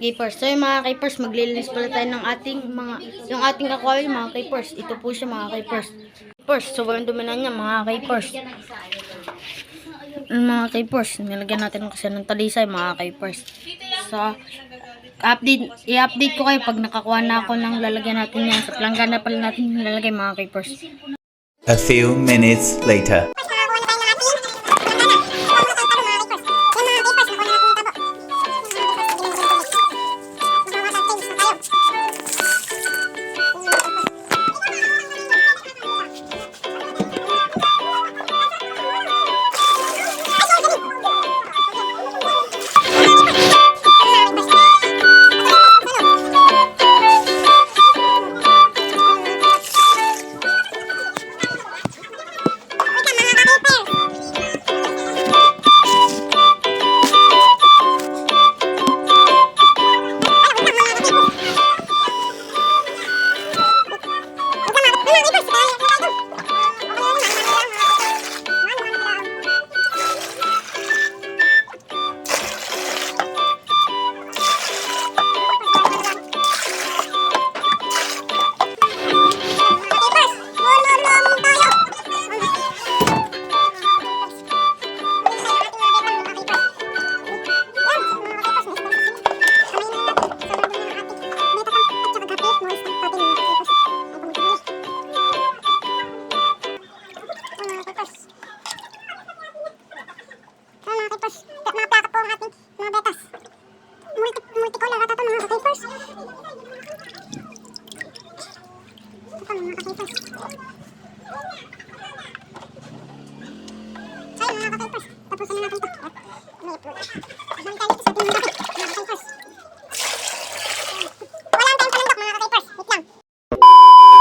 keepers. So yung mga keepers, maglilinis pala tayo ng ating yung ating aquarium mga keepers. Ito po siya mga keepers. Sobrang dumi na niya mga keepers. Mga keepers, nilagyan natin kasi ng talisay mga keepers. So, i-update ko kayo pag nakakuha na ako ng lalagyan natin yan. Sa planggana pala natin nilalagay mga keepers. A few minutes later.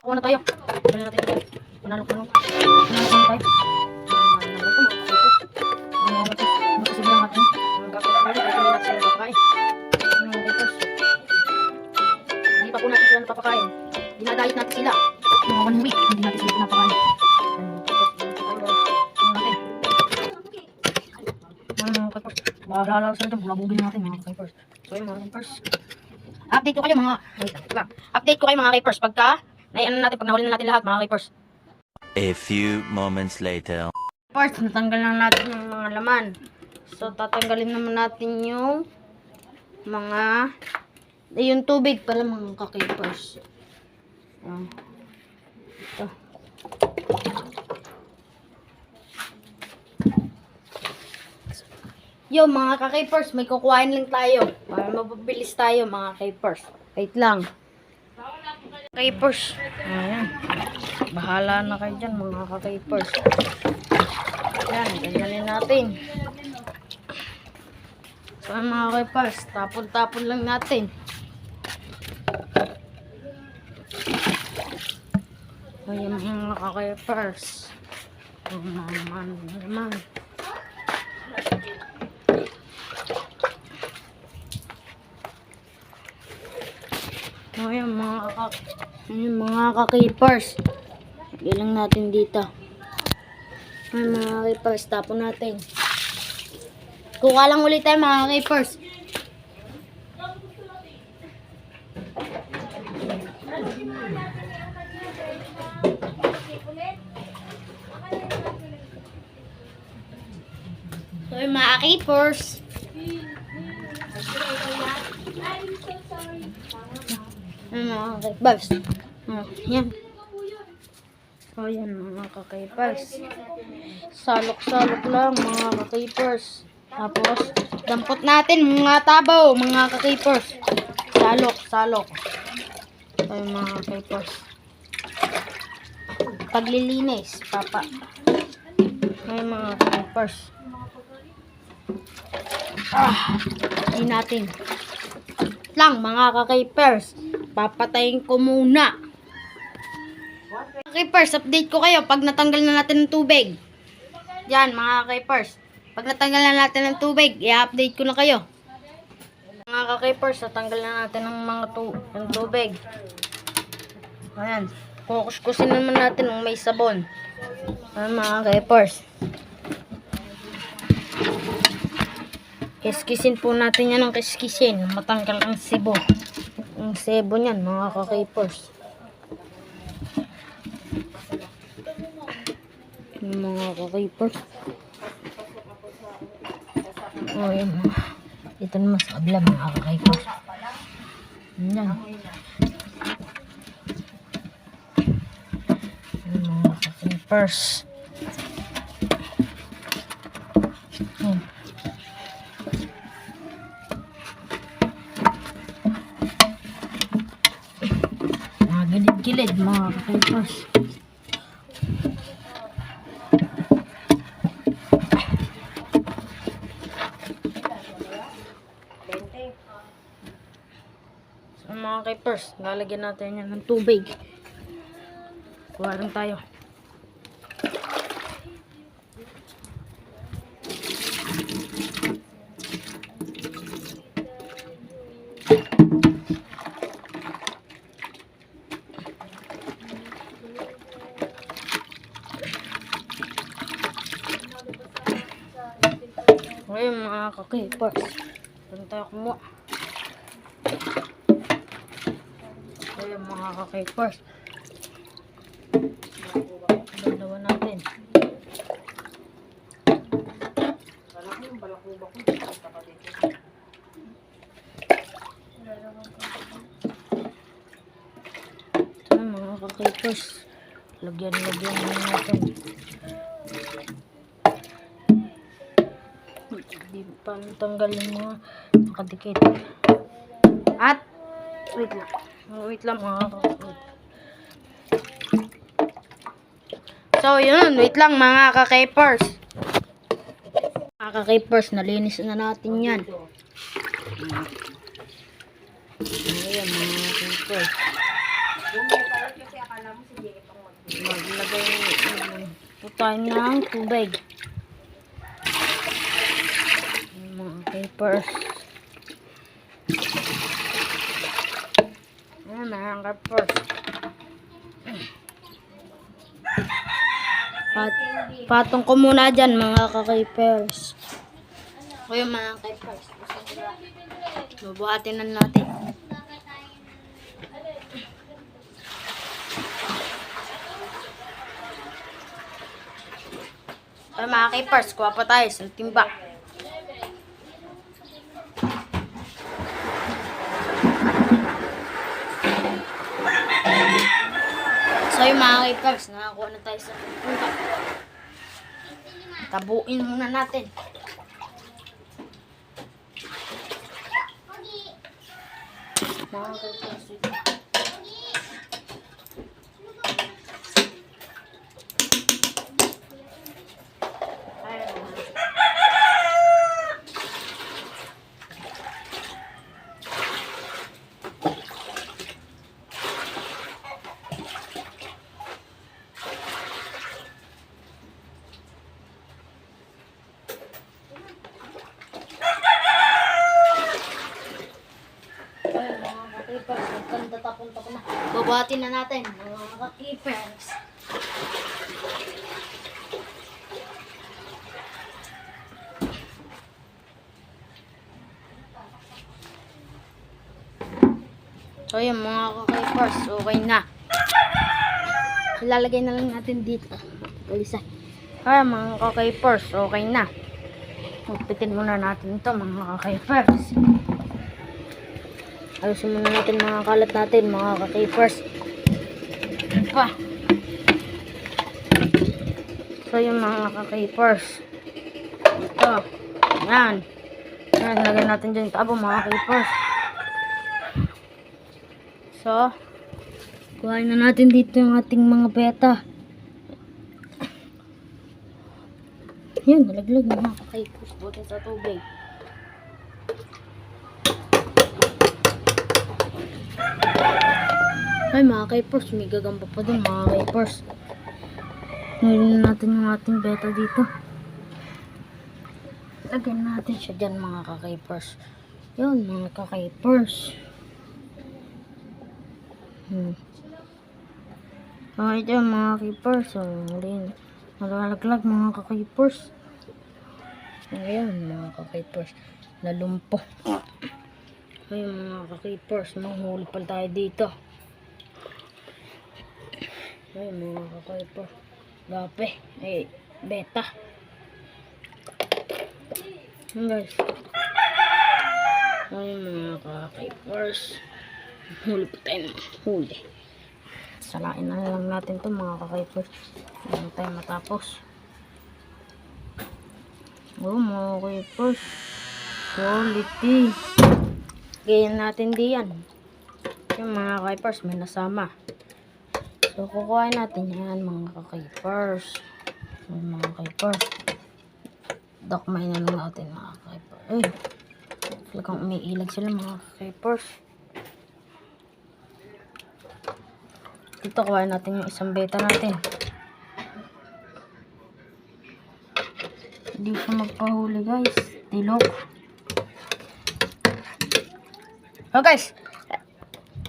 Kuha na tayo. Kuha na tayo. Manalok na tayo. Hindi pa po natin sila napapakain. Dinadayit natin sila. Mga 1 week, hindi natin sila napapakain. Bahala sa ito, bulabugin natin mga keepers. So yung mga keepers. Update ko kayo mga keepers pagka pag nahuli na natin lahat mga keepers. A few moments later. Keepers, natanggal na natin yung mga laman. So tatanggalin naman natin yung yung tubig pala mga ka-keepers. Ito. Yo mga ka-keepers, may kukuhain lang tayo para mapabilis tayo mga keepers. Wait lang. Keepers. Ayan. Bahala na kayo dyan mga ka-keepers. Ayan, ganyanin natin. So mga keepers, tapon-tapon lang natin. Ayan mga ka-keepers. Naman. Ayan mga ka-keepers. Ilang natin dito. Ayan mga keepers, tapon natin. Kuha lang ulit tayo mga keepers. So yung mga keepers. Mga keepers. Yan. So yan mga ka-keepers. Salok-salok lang mga ka-keepers. Tapos dampot natin mga tabaw mga ka-keepers. Salok. So yung mga ka-keepers. Paglilinis, papa. Ay mga ka-keepers. Hindi natin. Lang mga ka-keepers. Papatayin ko muna. Keepers, update ko kayo pag natanggal na natin ng tubig. Yan mga keepers. Pag natanggal na natin ng tubig, i-update ko na kayo. Mga keepers, natanggal na natin ng mga tubig. Ayan. Kukuskusin naman natin ng may sabon. Ayan mga keepers. Kiskisin po natin yan ng kiskisin. Matanggal ang sibo. Ang sebo niyan, mga ka-capers. Mga ka-capers. O, yan mga. Ito naman sa kabila, mga ka-capers. Yan. Mga ka-capers. Yan. Mga gilid-gilid, mga ka-capers. So, mga capers, lalagyan natin yan ng tubig. Kuha lang tayo. Ngayon mga ka-capers, doon tayo kumuha. Ngayon mga ka-capers, dalawa natin. Ito mga ka-capers, lagyan natin. Hindi pa natanggal yung mga nakadikit. At wait lang mga ka-capers. So yun, wait lang mga ka-capers. Mga ka-capers, nalinis na natin yan. Ayan mga ka-capers. Maglagay po tayo ng tubig. Mga ka-capers. Ayan mga ka-capers. Patong ko muna dyan mga ka-capers. O yung mga ka-capers. Bubuhatin na natin. Ay mga ka-capers, kuha pa tayo sa timba. So yung mga ka-capers, nakakuha na tayo sa timba. Tabuin muna natin. Mga ka-capers, babatin na natin mga ka-capers. So yun mga ka-capers, okay na. Ilalagay na lang natin dito. Kalisa. Kaya mga ka-capers, okay na. Magpitin muna natin ito mga ka-capers. Ayusin muna natin mga kalat natin mga ka-capers. Pa. So yung mga ka-capers. Ito. Yan. Yan, lagyan natin dyan yung tabo mga ka-capers. So, kuhain na natin dito yung ating mga beta. Yan, nalaglag mga ka-capers. Butin sa tubig. Ay mga ka-capers, may gagamba pa dun mga ka-capers. Ngayon natin yung ating beta dito. Lagyan natin siya dyan mga ka-capers. Yun mga ka-capers. Okay dyan mga ka-capers. So, nalalaglag mga ka-capers. Ayan mga ka-capers. Nalumpo. Ayun mga ka-keepers, manghuli pala tayo dito. Ayun mga ka-keepers. Gape. Ay, beta. Ayun guys. Ayun mga ka-keepers. Huli pa tayo. Huli. Salain na lang natin to mga ka-keepers. Hindi tayo matapos. Oh mga ka-keepers. Quality. Ganyan natin diyan. Yung mga ka-keepers may nasama. So kukuhain natin yan mga ka-keepers. Yung mga ka-keepers. Dakmay na lang natin mga ka-keepers. Ay. Talagang umiilag sila mga ka-keepers. Ito kuhain natin yung isang beta natin. Hindi siya magpahuli guys. Tilok.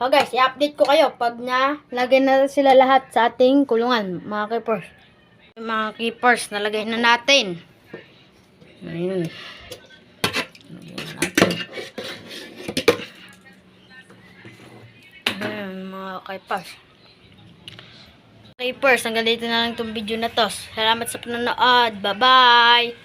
Oh guys, i-update ko kayo pag nalagay na sila lahat sa ating kulungan, mga keepers. Mga keepers, nalagay na natin. Ayun. Nalagay na natin. Ayun, mga keepers. Keepers, hanggang dito na lang itong video na to. Salamat sa panonood. Bye-bye!